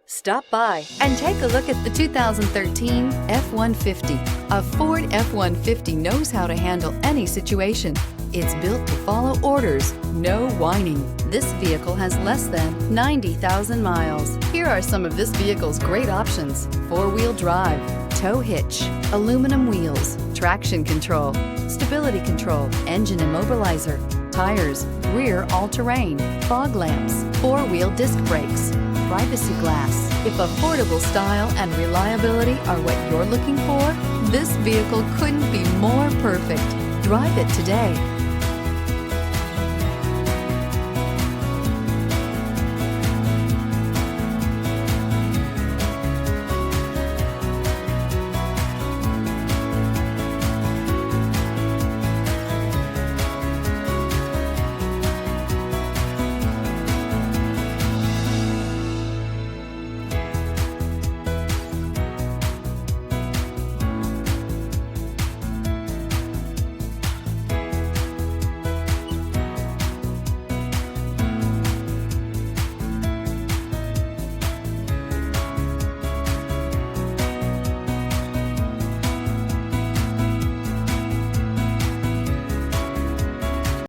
Stop by and take a look at the 2013 F-150. A Ford F-150 knows how to handle any situation. It's built to follow orders, no whining. This vehicle has less than 90,000 miles. Here are some of this vehicle's great options: four-wheel drive, tow hitch, aluminum wheels, traction control, stability control, engine immobilizer, tires, rear all-terrain, fog lamps, four-wheel disc brakes, privacy glass. If affordable style and reliability are what you're looking for, this vehicle couldn't be more perfect. Drive it today.